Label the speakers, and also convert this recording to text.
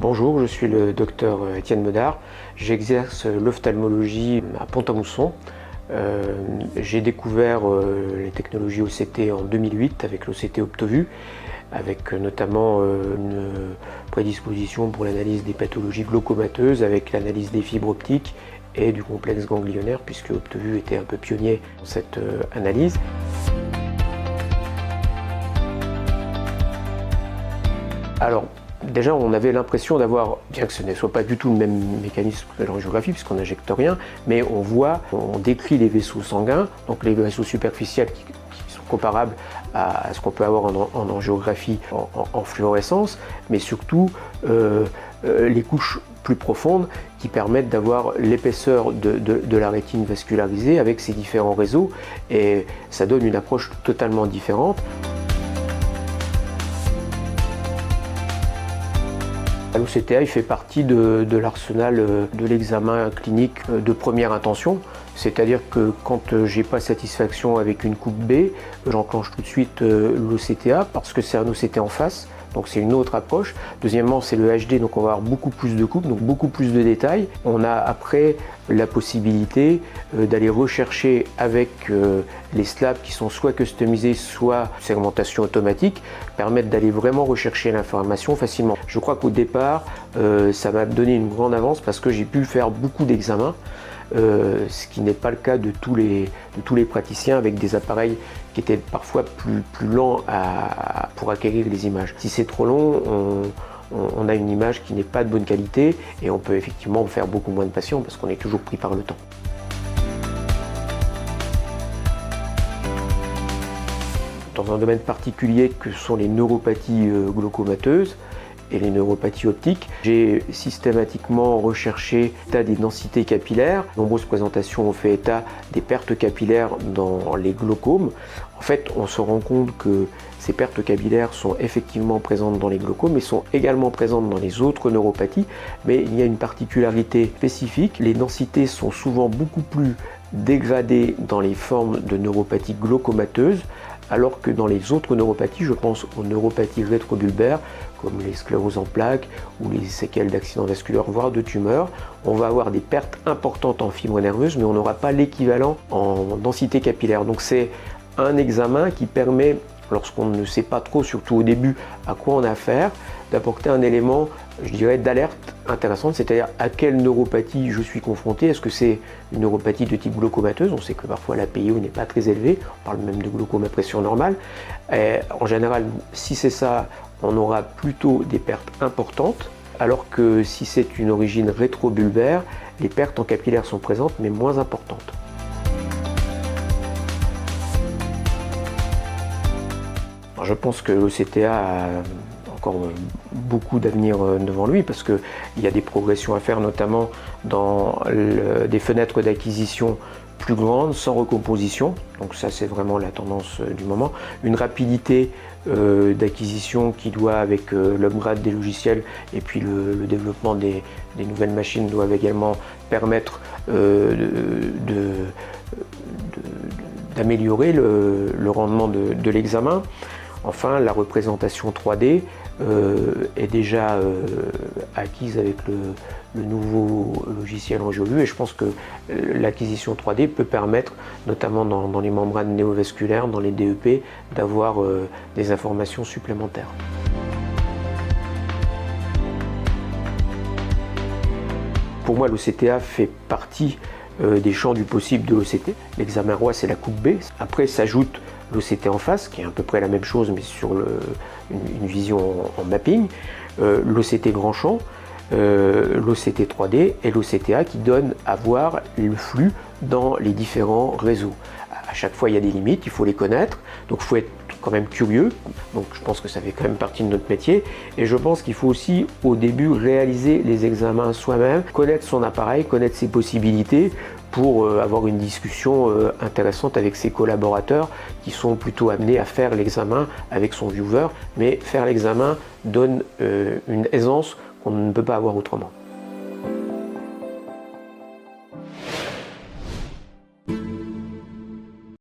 Speaker 1: Bonjour, je suis le docteur Étienne Medard. J'exerce l'ophtalmologie à Pont-à-Mousson. J'ai découvert les technologies OCT en 2008 avec l'OCT Optovue, avec notamment une prédisposition pour l'analyse des pathologies glaucomateuses, avec l'analyse des fibres optiques et du complexe ganglionnaire, puisque Optovue était un peu pionnier dans cette analyse. Alors, déjà, on avait l'impression d'avoir, bien que ce ne soit pas du tout le même mécanisme que l'angiographie, puisqu'on n'injecte rien, mais on décrit les vaisseaux sanguins, donc les vaisseaux superficiels qui sont comparables à ce qu'on peut avoir en angiographie en fluorescence, mais surtout les couches plus profondes qui permettent d'avoir l'épaisseur de la rétine vascularisée avec ces différents réseaux, et ça donne une approche totalement différente. L'OCTA fait partie de l'arsenal de l'examen clinique de première intention, c'est-à-dire que quand j'ai pas satisfaction avec une coupe B, j'enclenche tout de suite l'OCTA parce que c'est un OCT en face, donc c'est une autre approche. Deuxièmement, c'est le HD, donc on va avoir beaucoup plus de coupes, donc beaucoup plus de détails. On a après la possibilité d'aller rechercher avec les slabs qui sont soit customisés, soit segmentation automatique, permettent d'aller vraiment rechercher l'information facilement. Je crois qu'au départ, ça m'a donné une grande avance parce que j'ai pu faire beaucoup d'examens, ce qui n'est pas le cas de tous les praticiens avec des appareils qui étaient parfois plus lents pour acquérir les images. Si c'est trop long, on a une image qui n'est pas de bonne qualité et on peut effectivement faire beaucoup moins de patients parce qu'on est toujours pris par le temps. Dans un domaine particulier que sont les neuropathies glaucomateuses et les neuropathies optiques, j'ai systématiquement recherché l'état des densités capillaires. De nombreuses présentations ont fait état des pertes capillaires dans les glaucomes. En fait, on se rend compte que ces pertes capillaires sont effectivement présentes dans les glaucomes, mais sont également présentes dans les autres neuropathies. Mais il y a une particularité spécifique, les densités sont souvent beaucoup plus dégradées dans les formes de neuropathies glaucomateuses, alors que dans les autres neuropathies, je pense aux neuropathies rétrobulbaires, comme les scléroses en plaques ou les séquelles d'accidents vasculaires, voire de tumeurs, on va avoir des pertes importantes en fibres nerveuses, mais on n'aura pas l'équivalent en densité capillaire. Donc c'est un examen qui permet, lorsqu'on ne sait pas trop, surtout au début, à quoi on a affaire, d'apporter un élément, je dirais, d'alerte intéressante, c'est-à-dire à quelle neuropathie je suis confronté. Est-ce que c'est une neuropathie de type glaucomateuse? On sait que parfois la PIO n'est pas très élevée, on parle même de glaucome à pression normale. En général, si c'est ça, on aura plutôt des pertes importantes, alors que si c'est une origine rétrobulbaire, les pertes en capillaire sont présentes mais moins importantes. Je pense que l'OCTA a encore beaucoup d'avenir devant lui parce qu'il y a des progressions à faire, notamment dans des fenêtres d'acquisition plus grandes, sans recomposition. Donc ça, c'est vraiment la tendance du moment. Une rapidité d'acquisition qui doit, avec l'upgrade des logiciels et puis le développement des nouvelles machines, doivent également permettre d'améliorer le rendement de l'examen. Enfin, la représentation 3D est déjà acquise avec le nouveau logiciel AngioVue, et je pense que l'acquisition 3D peut permettre, notamment dans les membranes néovasculaires, dans les DEP, d'avoir des informations supplémentaires. Pour moi, l'OCTA fait partie des champs du possible de l'OCT. L'examen roi, c'est la coupe B. Après s'ajoute l'OCT en face, qui est à peu près la même chose, mais sur une vision en mapping, l'OCT grand champ, l'OCT 3D et l'OCTA qui donne à voir le flux dans les différents réseaux. À chaque fois, il y a des limites, il faut les connaître, donc il faut être quand même curieux. Donc je pense que ça fait quand même partie de notre métier, et je pense qu'il faut aussi au début réaliser les examens soi-même, connaître son appareil, connaître ses possibilités pour avoir une discussion intéressante avec ses collaborateurs qui sont plutôt amenés à faire l'examen avec son viewer, mais faire l'examen donne une aisance qu'on ne peut pas avoir autrement.